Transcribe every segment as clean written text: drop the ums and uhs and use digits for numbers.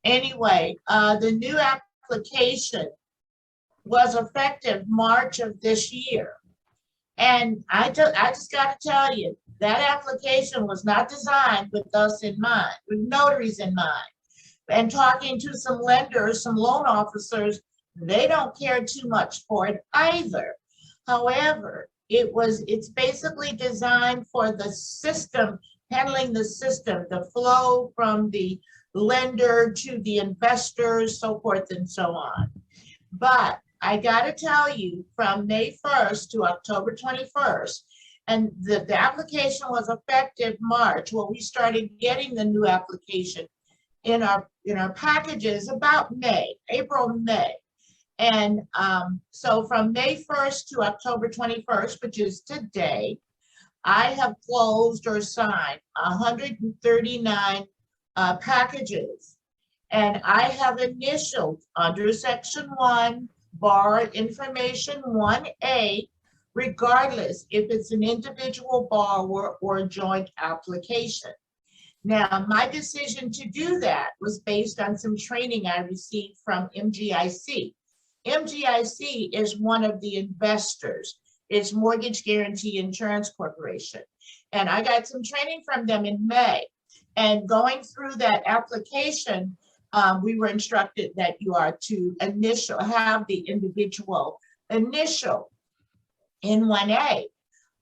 Anyway, the new application was effective March of this year. And I just got to tell you, that application was not designed with us in mind, with notaries in mind. And talking to some lenders, some loan officers, they don't care too much for it either. However, it's basically designed for the system, handling the system, the flow from the lender to the investors, so forth and so on. But I got to tell you, from May 1st to October 21st, and the application was effective March. Well, we started getting the new application in our packages about April, May. And so from May 1st to October 21st, which is today, I have closed or signed 139 packages. And I have initialed under Section 1, borrower information 1A, regardless if it's an individual borrower or a joint application. Now, my decision to do that was based on some training I received from MGIC. MGIC is one of the investors. It's Mortgage Guaranty Insurance Corporation. And I got some training from them in May. And going through that application, we were instructed that you are to have the individual initial in 1A.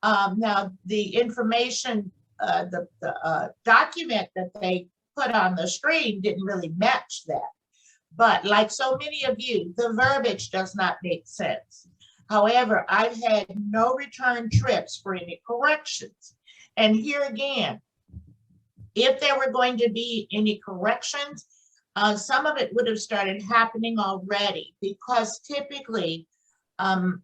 Now, the information, the document that they put on the screen didn't really match that. But like so many of you, the verbiage does not make sense. However, I've had no return trips for any corrections. And here again, if there were going to be any corrections, some of it would have started happening already, because typically an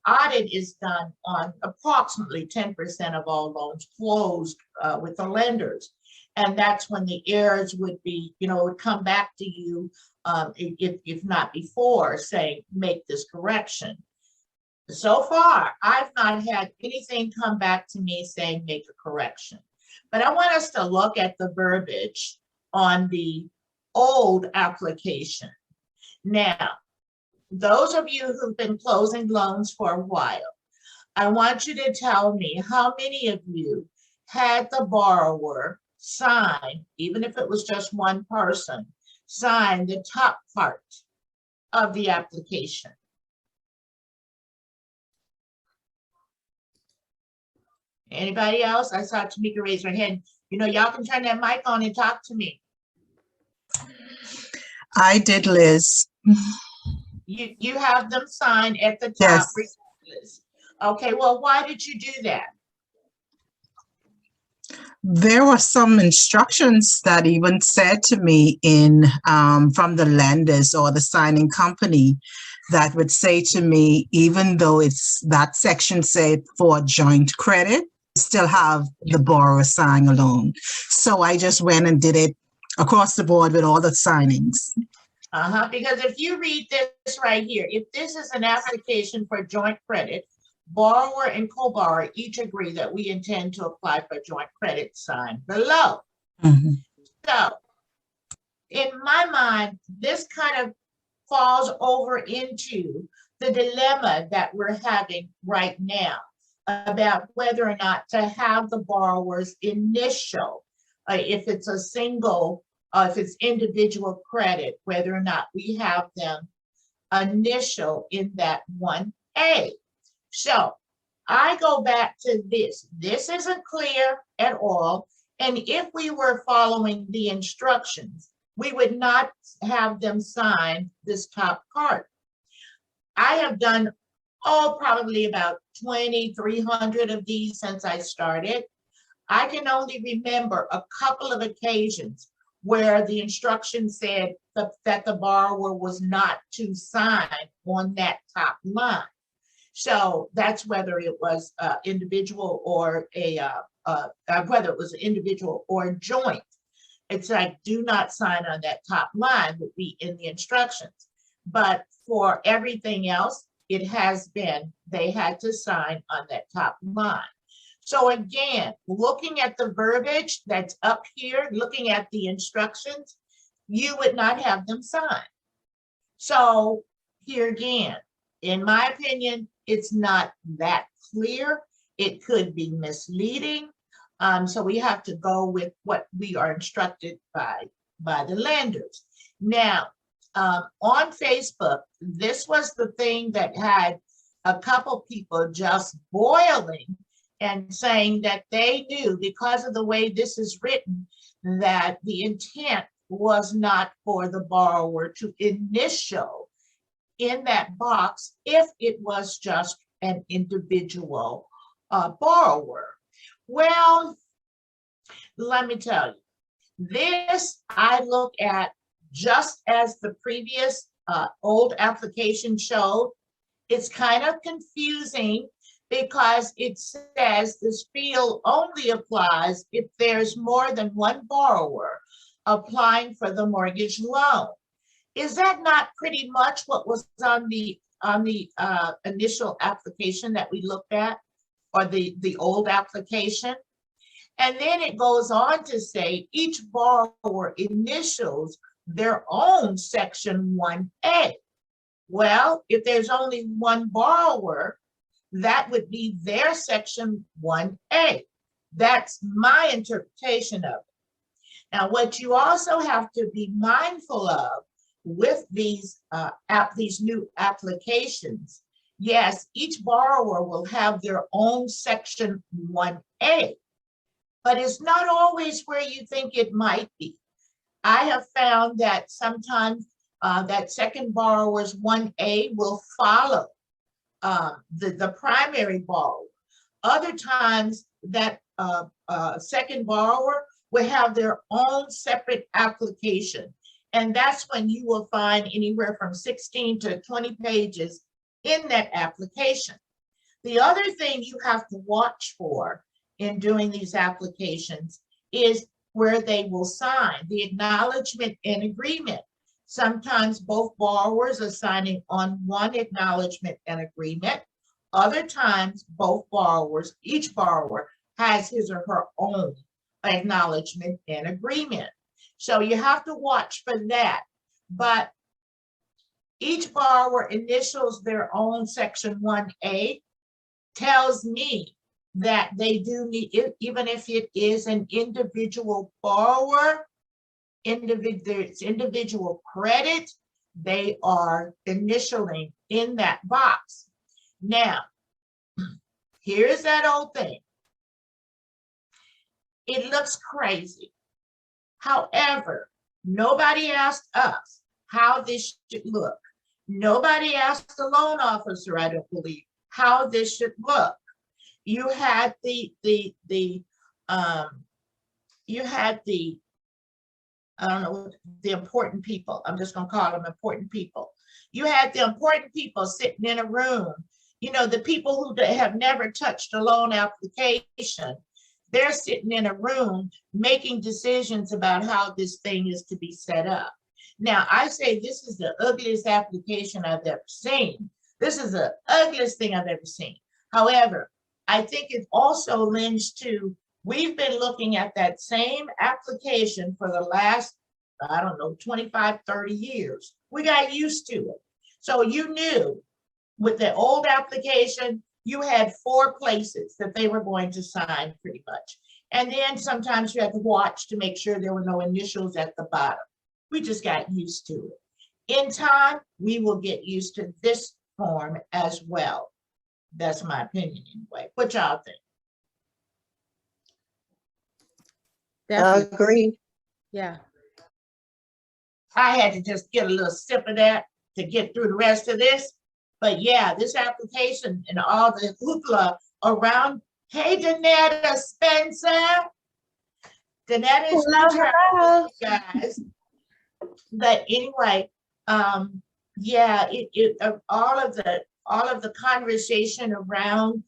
audit is done on approximately 10% of all loans closed with the lenders. And that's when the errors would be, would come back to you, if not before, saying, make this correction. So far, I've not had anything come back to me saying, make a correction. But I want us to look at the verbiage on the old application. Now, those of you who've been closing loans for a while, I want you to tell me how many of you had the borrower sign, even if it was just one person, sign the top part of the application. Anybody else? I saw Tamika raise her hand. Y'all can turn that mic on and talk to me. I did, Liz. You have them sign at the top. Yes. Regardless. Okay, well, why did you do that? There were some instructions that even said to me from the lenders or the signing company that would say to me, even though it's that section said for joint credit, still have the borrower sign a loan. So I just went and did it across the board with all the signings. Because if you read this right here, if this is an application for joint credit, borrower and co-borrower each agree that we intend to apply for joint credit, sign below. Mm-hmm. So in my mind, this kind of falls over into the dilemma that we're having right now about whether or not to have the borrower's initial, if it's a single, if it's individual credit, whether or not we have them initial in that 1A. So I go back to this. This isn't clear at all. And if we were following the instructions, we would not have them sign this top part. I have done, probably about 2,300 of these since I started. I can only remember a couple of occasions where the instruction said that the borrower was not to sign on that top line. So that's whether it was individual or whether it was individual or joint. It's like, do not sign on that top line would be in the instructions. But for everything else, it has been, they had to sign on that top line. So again, looking at the verbiage that's up here, looking at the instructions, you would not have them sign. So here again, in my opinion, it's not that clear. It could be misleading. So we have to go with what we are instructed by the lenders. Now, on Facebook, this was the thing that had a couple people just boiling and saying that they knew, because of the way this is written, that the intent was not for the borrower to initial in that box if it was just an individual borrower. Well, let me tell you, this I look at just as the previous old application showed. It's kind of confusing because it says this field only applies if there's more than one borrower applying for the mortgage loan. Is that not pretty much what was on the initial application that we looked at, or the old application? And then it goes on to say each borrower initials their own section 1A. Well, if there's only one borrower, that would be their section 1A. That's my interpretation of it. Now, what you also have to be mindful of with these new applications, yes, each borrower will have their own section 1A, but it's not always where you think it might be. I have found that sometimes that second borrower's 1A will follow the primary borrower. Other times that second borrower will have their own separate application. And that's when you will find anywhere from 16 to 20 pages in that application. The other thing you have to watch for in doing these applications is where they will sign the acknowledgement and agreement. Sometimes both borrowers are signing on one acknowledgement and agreement. Other times, each borrower has his or her own acknowledgement and agreement. So you have to watch for that. But each borrower initials their own section 1A tells me that they do need, even if it is an individual borrower, individual credit, they are initialing in that box. Now, here's that old thing. It looks crazy. However, nobody asked us how this should look. Nobody asked the loan officer, I don't believe, how this should look. You had the I don't know, the important people. I'm just going to call them important people. You had the important people sitting in a room. You know, the people who have never touched a loan application, they're sitting in a room making decisions about how this thing is to be set up. Now, I say this is the ugliest application I've ever seen. This is the ugliest thing I've ever seen. However, I think it also lends to, we've been looking at that same application for the last, I don't know, 25, 30 years. We got used to it. So you knew with the old application, you had 4 places that they were going to sign pretty much. And then sometimes you had to watch to make sure there were no initials at the bottom. We just got used to it. In time, we will get used to this form as well. That's my opinion anyway. What y'all think? Definitely. Agreed. Yeah. I had to just get a little sip of that to get through the rest of this. But yeah, this application and all the hoopla around. Hey, Danetta Spencer. Danetta is Hello. guys. But anyway, yeah, all of the conversation around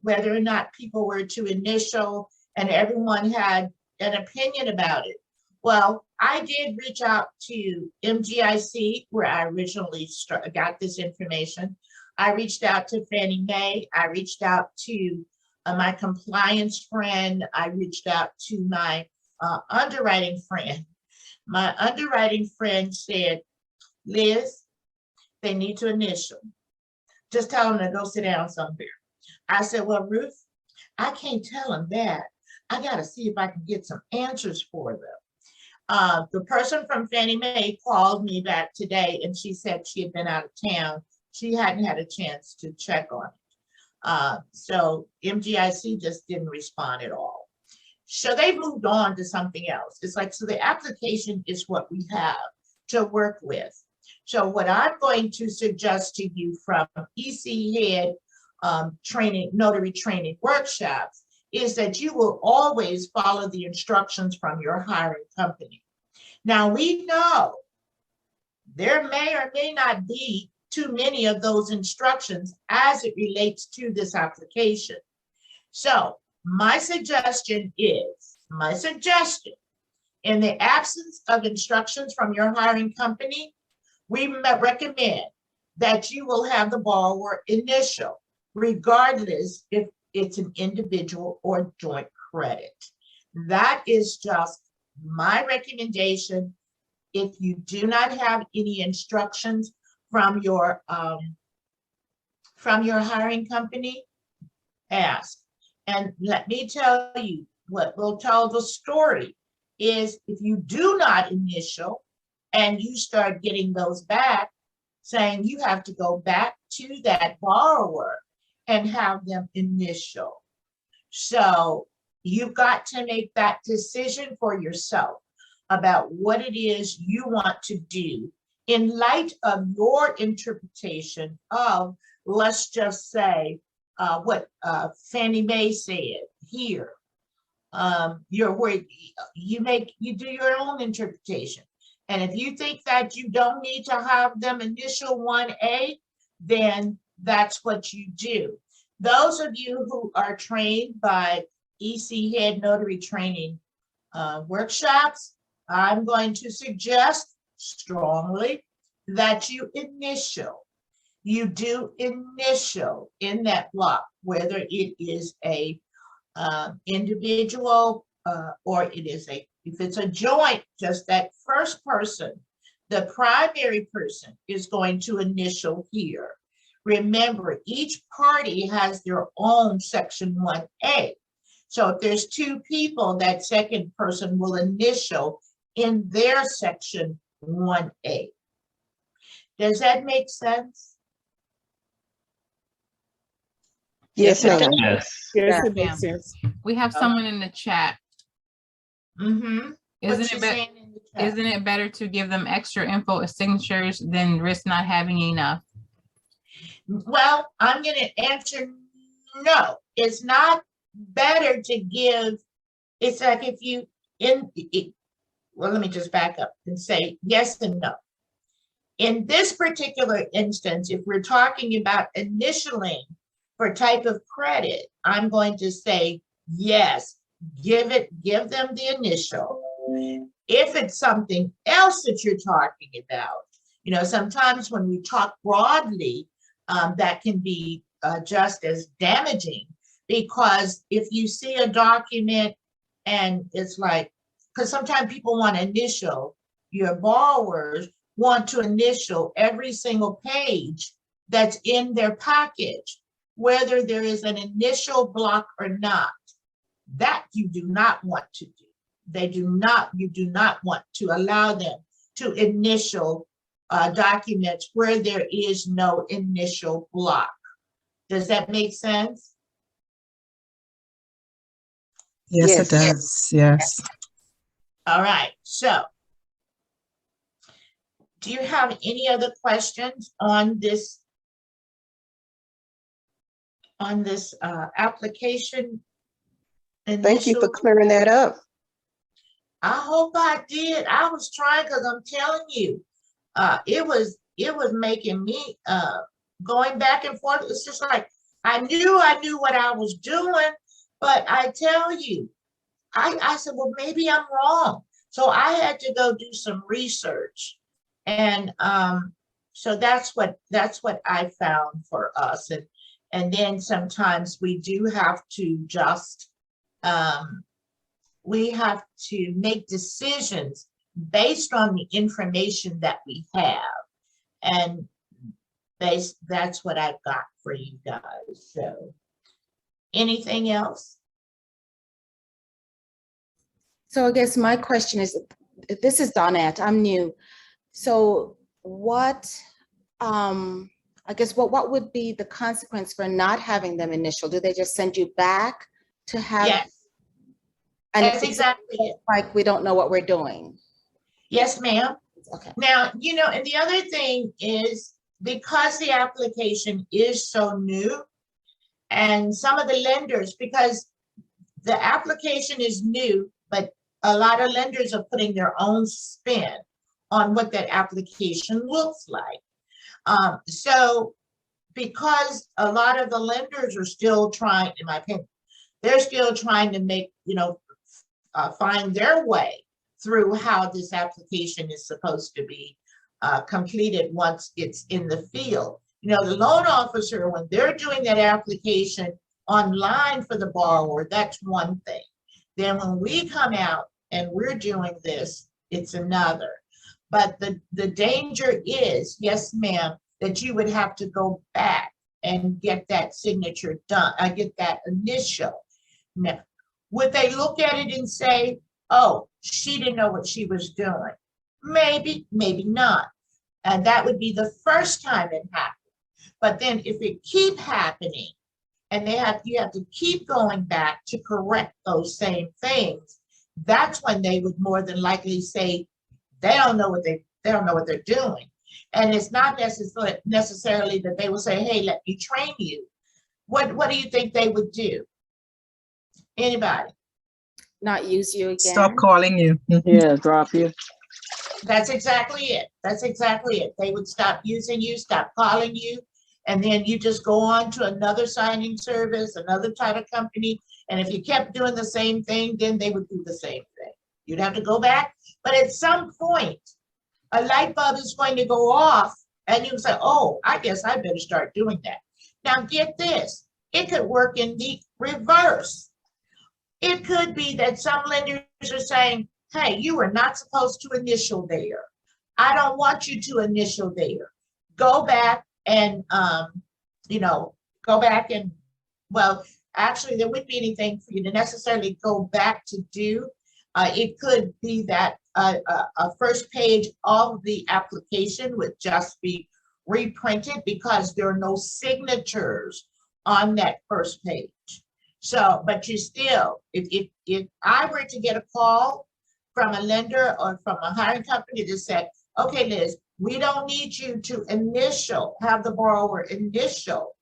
whether or not people were to initial, and everyone had an opinion about it. Well, I did reach out to MGIC, where I originally got this information. I reached out to Fannie Mae. I reached out to my compliance friend. I reached out to my underwriting friend. My underwriting friend said, Liz, they need to initial. Just tell them to go sit down somewhere. I said, well, Ruth, I can't tell them that. I got to see if I can get some answers for them. The person from Fannie Mae called me back today and she said she had been out of town. She hadn't had a chance to check on it. So MGIC just didn't respond at all. So they moved on to something else. It's like, so the application is what we have to work with. So what I'm going to suggest to you from EC Head notary training workshops is that you will always follow the instructions from your hiring company. Now we know there may or may not be too many of those instructions as it relates to this application. So my suggestion, in the absence of instructions from your hiring company, we recommend that you will have the borrower initial, regardless if it's an individual or joint credit. That is just my recommendation. If you do not have any instructions from your hiring company, ask. And let me tell you, what will tell the story is if you do not initial and you start getting those back, saying you have to go back to that borrower and have them initial. So you've got to make that decision for yourself about what it is you want to do in light of your interpretation of, let's just say, what Fannie Mae said here. You're worried, you do your own interpretation. And if you think that you don't need to have them initial 1A, then that's what you do. Those of you who are trained by EC Head Notary Training workshops, I'm going to suggest strongly that you initial. You do initial in that block, whether it is a individual or it is if it's a joint, just that first person, the primary person is going to initial here. Remember, each party has their own section 1A. So if there's two people, that second person will initial in their section 1A. Does that make sense? Yes, ma'am. Yes. Yes, Yeah. it makes sense. We have someone in the chat. Mm-hmm. Isn't it better to give them extra info as signatures than risk not having enough? Well, I'm going to answer no. It's not better to give. It's like if you well, let me just back up and say yes and no. In this particular instance, if we're talking about initialing for type of credit, I'm going to say yes, give them the initial. If it's something else that you're talking about, sometimes when we talk broadly, that can be just as damaging, because if you see a document and it's like, because sometimes people want to initial, your borrowers want to initial every single page that's in their package, whether there is an initial block or not. That you do not want to do. You do not want to allow them to initial documents where there is no initial block. Does that make sense? Yes, it Yes. does. Yes. All right, so do you have any other questions on this application? Thank you for Initial? clearing that up. I hope I did. I was trying, because I'm telling you, it was making me going back and forth. It's just like I knew what I was doing, but I tell you, I said, well, maybe I'm wrong. So I had to go do some research, and so that's what I found for us, And then sometimes we do have to just, we have to make decisions based on the information that we have. And that's what I've got for you guys. So anything else? So I guess my question is, this is Donette, I'm new. So what, I guess what would be the consequence for not having them initial? Do they just send you back to have? Yes, And that's it's exactly it. like we don't know what we're doing. Yes, ma'am. Okay. Now, you know, and the other thing is, because the application is so new, and some of the lenders, because the application is new, but a lot of lenders are putting their own spin on what that application looks like. So because a lot of the lenders are still trying, in my opinion, they're still trying to make, you know, find their way through how this application is supposed to be completed once it's in the field. You know, the loan officer, when they're doing that application online for the borrower, that's one thing. Then when we come out and we're doing this, it's another. But the danger is, yes, ma'am, that you would have to go back and get that signature done. I get that initial. Now, would they look at it and say, oh, she didn't know what she was doing? Maybe, maybe not. And that would be the first time it happened. But then if it keep happening, and you have to keep going back to correct those same things, that's when they would more than likely say they don't know what they're doing. And it's not necessarily that they will say, hey, let me train you. What do you think they would do? Anybody? Not use you again? Stop calling you. Yeah, drop you. That's exactly it. That's exactly it. They would stop using you, stop calling you, and then you just go on to another signing service, another title company. And if you kept doing the same thing, then they would do the same thing. You'd have to go back. But at some point, a light bulb is going to go off and you say, oh, I guess I better start doing that. Now get this, it could work in the reverse. It could be that some lenders are saying, hey, you are not supposed to initial there. I don't want you to initial there. Go back and, you know, well, actually there wouldn't be anything for you to necessarily go back to do. It could be that a first page of the application would just be reprinted because there are no signatures on that first page. So, but you still, if I were to get a call from a lender or from a hiring company that said, okay, Liz, we don't need you to have the borrower initial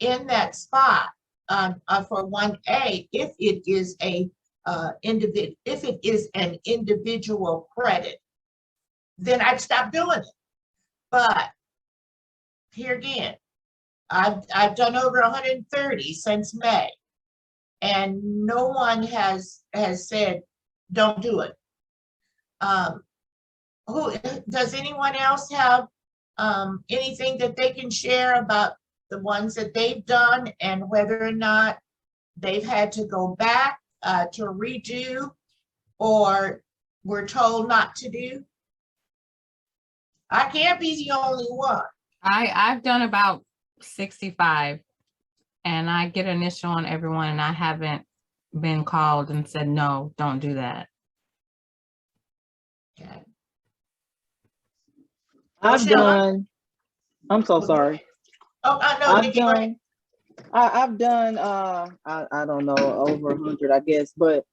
in that spot for 1A if it is an individual credit, then I'd stop doing it. But here again, I've done over 130 since May, and no one has said don't do it. Does anyone else have anything that they can share about the ones that they've done and whether or not they've had to go back to redo or were told not to do? I can't be the only one. I've done about 65 and I get initial on everyone and I haven't been called and said, no, don't do that. Okay. I've done, I'm so sorry. Oh, I know. I've done, I don't know, over 100, I guess, but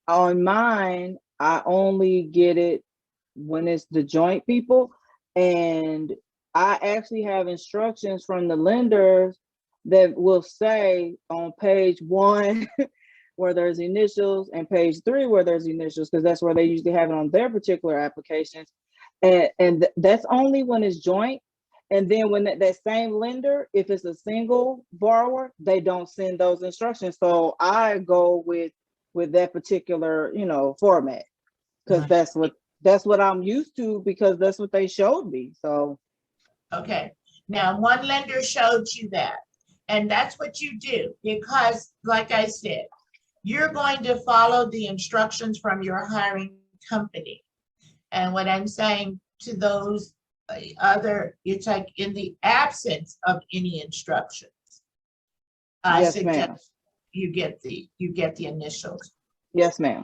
on mine, I only get it when it's the joint people. And I actually have instructions from the lenders that will say on page 1 where there's initials and page 3 where there's initials, because that's where they usually have it on their particular applications. And that's only when it's joint. And then when that same lender, if it's a single borrower, they don't send those instructions. So I go with that particular, you know, format, because that's what I'm used to, because that's what they showed me. So okay, now one lender showed you that, And that's what you do, because like I said, you're going to follow the instructions from your hiring company. And what I'm saying to those other, it's like in the absence of any instructions, I Yes, ma'am. suggest you get the initials. Yes, ma'am.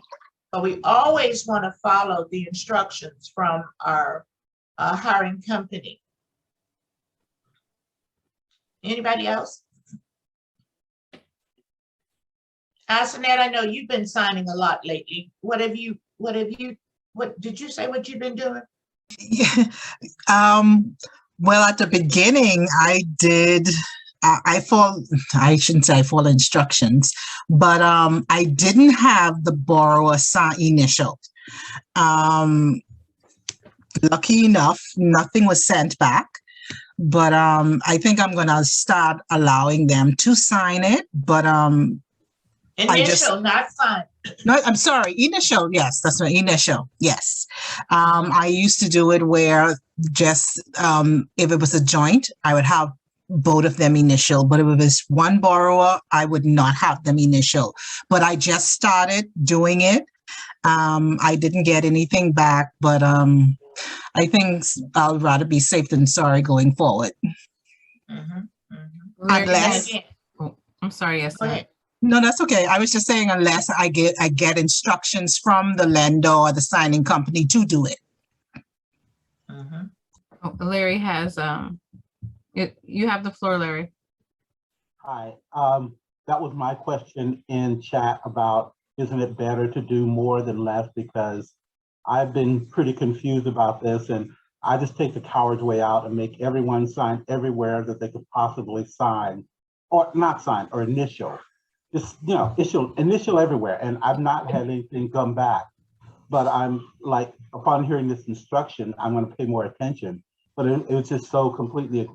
But we always want to follow the instructions from our hiring company. Anybody else? Asenath, I know you've been signing a lot lately. What did you say what you've been doing? Yeah. Well, at the beginning, I did. I shouldn't say I follow instructions, but I didn't have the borrower initial. Lucky enough, nothing was sent back, but I think I'm gonna start allowing them to sign it. But Initial, not sign. no, I'm sorry, initial. Yes, that's my initial. Yes. I used to do it where just if it was a joint, I would have both of them initial, but if it was one borrower, I would not have them initial. But I just started doing it. I didn't get anything back, but I think I'll rather be safe than sorry going forward. Mhm, mhm. Larry, Unless- Again, I'm sorry, yes, go ma'am. ahead. No, that's okay. I was just saying unless I get instructions from the lender or the signing company to do it. Mhm. Oh, Larry has, you have the floor, Larry. Hi, that was my question in chat about, isn't it better to do more than less? Because I've been pretty confused about this, and I just take the coward's way out and make everyone sign everywhere that they could possibly sign, or not sign, or initial. Just, initial everywhere, and I've not had anything come back. But I'm like, upon hearing this instruction, I'm gonna pay more attention. But it was just so completely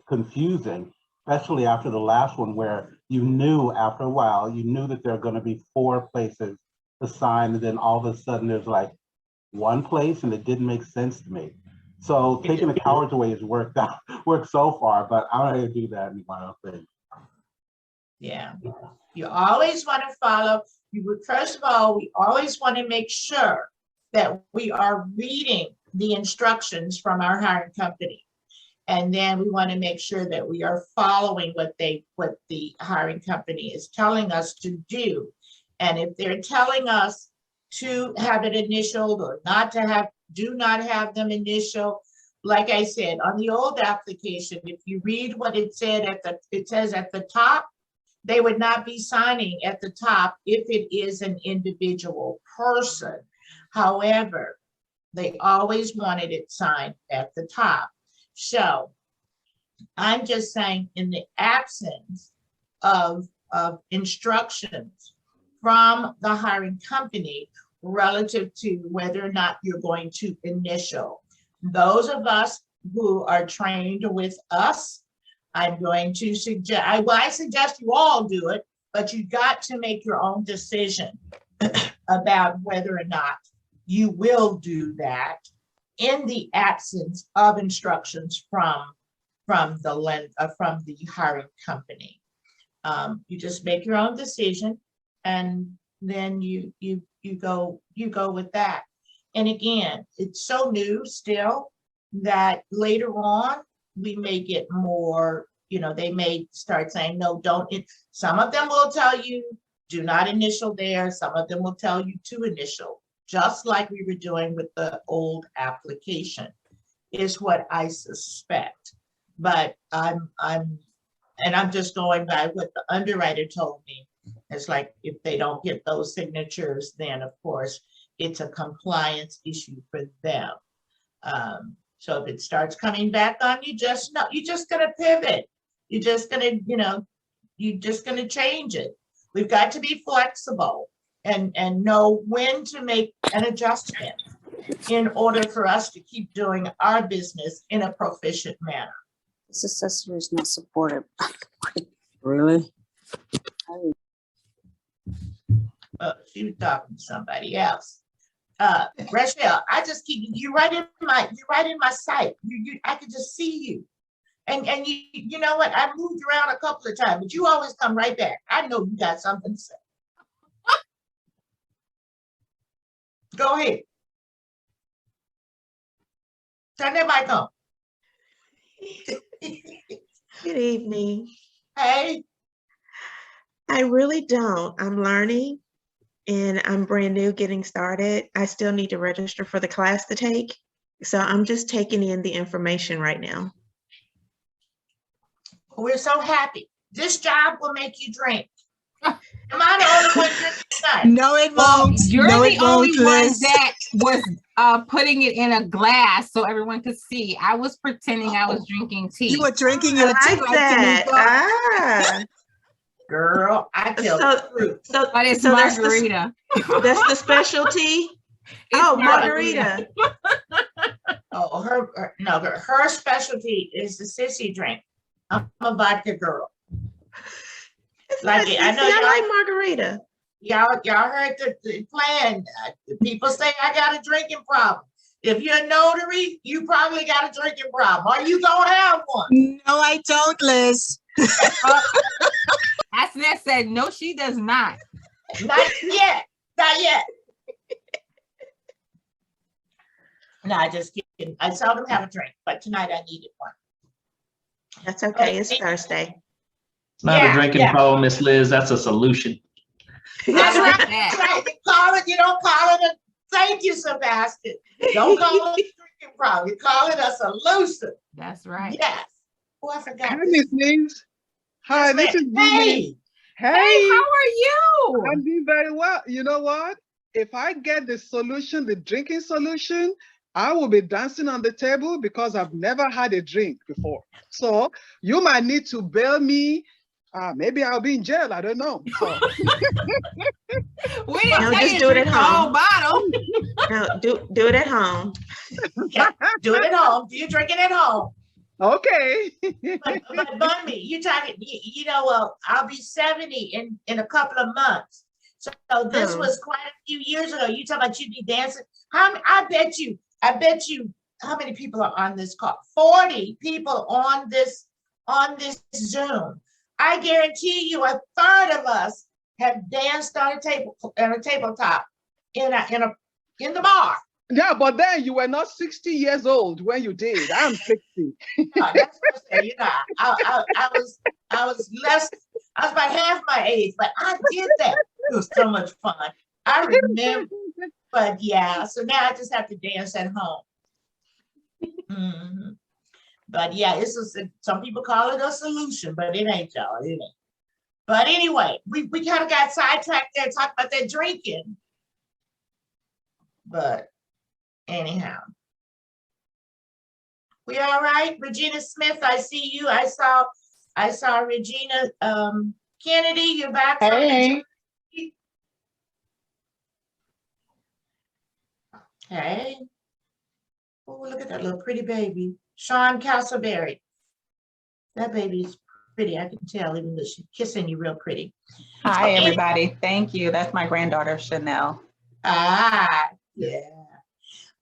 confusing, especially after the last one where you knew after a while, you knew that there are gonna be 4 places to sign, and then all of a sudden there's like one place, and it didn't make sense to me. So taking the cowards away has worked so far, but I'm not gonna do that anymore, I don't think. Yeah, you always want to follow, first of all, we always want to make sure that we are reading the instructions from our hiring company. And then we want to make sure that we are following what the hiring company is telling us to do. And if they're telling us to have it initialed or not to have, do not have them initial, like I said, on the old application, if you read what it said it says at the top, they would not be signing at the top if it is an individual person. However, they always wanted it signed at the top. So I'm just saying, in the absence of instructions from the hiring company relative to whether or not you're going to initial, those of us who are trained with us, I'm going to suggest, I suggest you all do it, but you got to make your own decision about whether or not you will do that in the absence of instructions from the hiring company. You just make your own decision, and then you go with that. And again, it's so new still that later on we may get more, they may start saying, no, don't. Some of them will tell you, do not initial there. Some of them will tell you to initial, just like we were doing with the old application, is what I suspect. But I'm just going by what the underwriter told me. It's like, if they don't get those signatures, then of course it's a compliance issue for them. So if it starts coming back on you, just know, you're just gonna pivot. You're just gonna, you're just gonna change it. We've got to be flexible and know when to make an adjustment in order for us to keep doing our business in a proficient manner. This assessor is not supported. Really? She was talking to somebody else. Rachel, I just keep you right in my sight. I can just see you. And you know what? I moved around a couple of times, but you always come right back. I know you got something to say. Go ahead. Turn that mic on. Good evening. Hey, I really don't. I'm learning and I'm brand new getting started. I still need to register for the class to take. So I'm just taking in the information right now. we're so happy. This job will make you drink. Am I the only one drinking tonight? No, it Well, won't. you're No, the it only won't, one Liz. that was putting it in a glass so everyone could see. I was pretending I was drinking tea. You were drinking I your like tea like that. Tamika. Girl, I tell So- the truth. But it's so that's margarita. That's the specialty. It's Oh, margarita. Oh, her specialty is the sissy drink. I'm a vodka girl. Like it. I know I y'all- like margarita. Y'all heard the plan. People say I got a drinking problem. If you're a notary, you probably got a drinking problem. Are you gonna have one? No, I don't, Liz. Asnet said, no, she does not. Not yet. Not yet. No, I just kidding. I seldom have a drink, but tonight I needed one. That's okay. It's Thursday. It's not Yeah, a drinking yeah. problem, Miss Liz. That's a solution. That's I like right. that. That's right. You don't call it a thank you, Sebastian. Don't call it a drinking problem. You call it a solution. That's right. Yes. Oh, I forgot. Hi, Miss Liz. Hi, this is Billy. Hey, Hey, Hey, how are you? I'm doing very well. You know what? If I get the solution, the drinking solution, I will be dancing on the table because I've never had a drink before. So you might need to bail me. Maybe I'll be in jail. I don't know. So, We didn't No, tell just you do to it at drink the whole home. bottle. No, do it at home. yeah, do it at home. Do you drink it at home? okay. But Bunny, you talking, you know, I'll be 70 in a couple of months. So this Oh. was quite a few years ago. You talking about you'd be dancing. I bet you, how many people are on this call? 40 people on this Zoom. I guarantee you a third of us have danced on a tabletop in the bar. Yeah, but then you were not 60 years old when you did. I'm 60. No, that's what I'm saying. You know, I was about half my age, but I did that. It was so much fun. I remember, but yeah, so now I just have to dance at home. Mhm. But yeah, some people call it a solution, but it ain't, y'all. It ain't. But anyway, we kind of got sidetracked there talking about that drinking. But anyhow. We all right? Regina Smith, I see you. I saw Regina Kennedy, you're back. from the Hey. journey. Hey. Oh, look at that little pretty baby. Sean Castleberry. That baby's pretty, I can tell, even though she's kissing you real pretty. Hi, Okay. everybody. Thank you. That's my granddaughter, Chanel. Ah, yeah.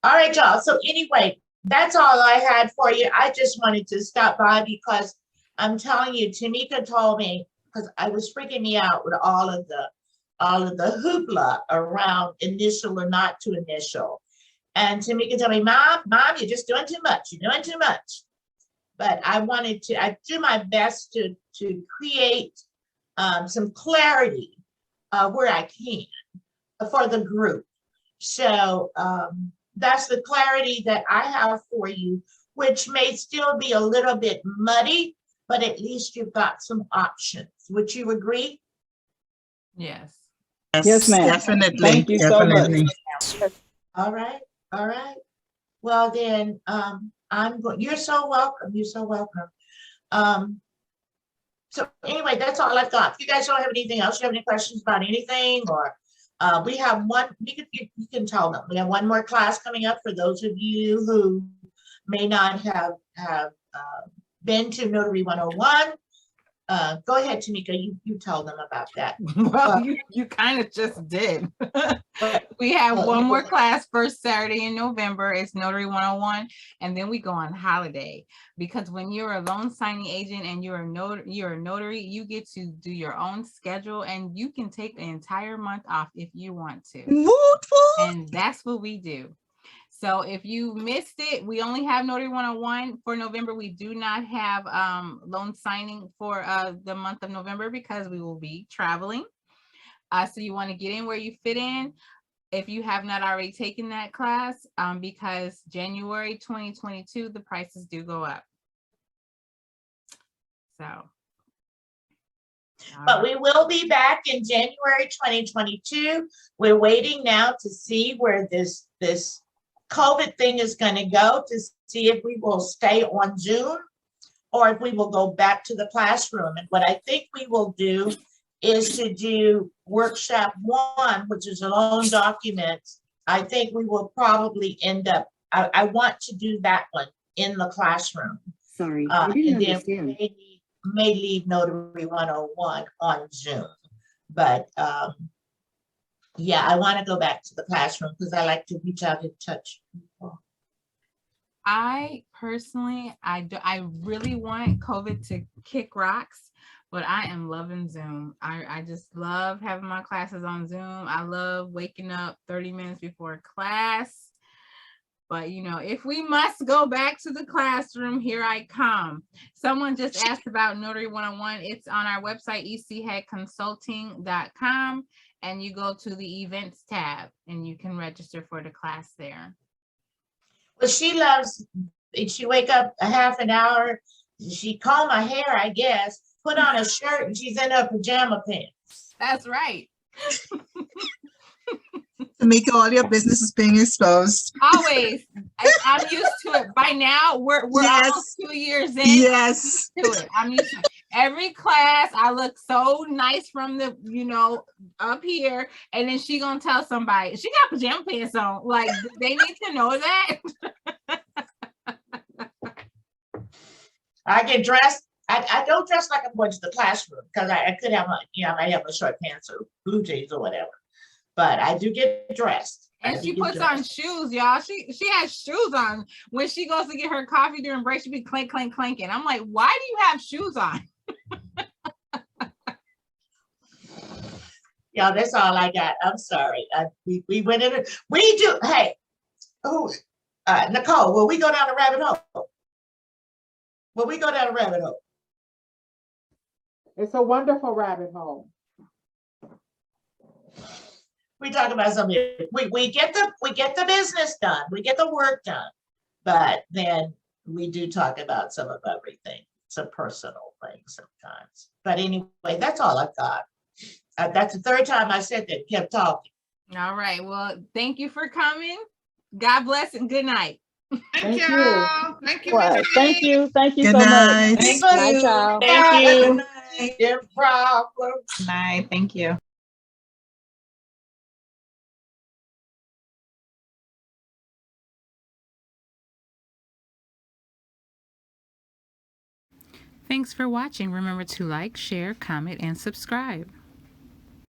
All right, y'all. So anyway, that's all I had for you. I just wanted to stop by because I'm telling you, Tamika told me, because I was freaking me out with all of the hoopla around initial or not to initial. And Tamika told me, Mom, you're just doing too much. You're doing too much. But I do my best to create some clarity where I can for the group. So that's the clarity that I have for you, which may still be a little bit muddy, but at least you've got some options. Would you agree? Yes. Yes, ma'am. Definitely. Thank you so much. Definitely. All right. All right. Well, then you're so welcome. You're so welcome. So anyway, that's all I've got. If you guys don't have anything else, you have any questions about anything, or we have one, you can tell them. We have one more class coming up for those of you who may not have been to Notary 101. go ahead, Tamika, you told them about that. Well, you kind of just did. We have Well, one you more were- class first Saturday in November. It's Notary 101, and then we go on holiday, because when you're a loan signing agent and you're a notary, you get to do your own schedule, and you can take the entire month off if you want to. Woot woot. And that's what we do. So if you missed it, we only have Notary 101 for November. We do not have loan signing for the month of November because we will be traveling. So you want to get in where you fit in if you have not already taken that class, because January 2022, the prices do go up. So. But we will be back in January 2022. We're waiting now to see where this COVID thing is going to go, to see if we will stay on Zoom or if we will go back to the classroom. And what I think we will do is to do workshop 1, which is a loan document. I think we will probably end up, I want to do that one in the classroom. Sorry, I didn't And then understand. we may leave Notary 101 on Zoom. But yeah, I want to go back to the classroom because I like to reach out and touch people. I personally, I really want COVID to kick rocks, but I am loving Zoom. I just love having my classes on Zoom. I love waking up 30 minutes before class. But, you know, if we must go back to the classroom, here I come. Someone just asked about Notary 101. It's on our website, echeadconsulting.com, and you go to the events tab and you can register for the class there. Well, she loves, she wake up a half an hour, she comb her hair, I guess, put on a shirt, and she's in her pajama pants. That's right. Tamika, all your business is being exposed. Always. I'm used to it. By now, we're Yes. almost 2 years in. Yes. To it. I'm used to it. Every class, I look so nice from the, you know, up here, and then she gonna tell somebody she got pajama pants on. Like, they need to know that. I get dressed. I don't dress like I'm going to the classroom because I could have, I might have a short pants or blue jeans or whatever. But I do get dressed. And she puts on shoes, y'all. She has shoes on when she goes to get her coffee during break. She be clank, clank, clanking. I'm like, why do you have shoes on? Yeah, that's all I got. I'm sorry. We went in. We do. Hey, Nicole, will we go down a rabbit hole? Will we go down a rabbit hole? It's a wonderful rabbit hole. We talk about something. We get the business done. We get the work done. But then we do talk about some of everything, some personal things sometimes. But anyway, that's all I've got. That's the third time I said that, kept talking. All right. Well, thank you for coming. God bless and good night. Thank you. Thank you. Well, Ms. thank you. Thank you Good so night. much. Thank Night, you. y'all. Thank you. No problem. Bye. Thank you. Thanks for watching. Remember to like, share, comment, and subscribe.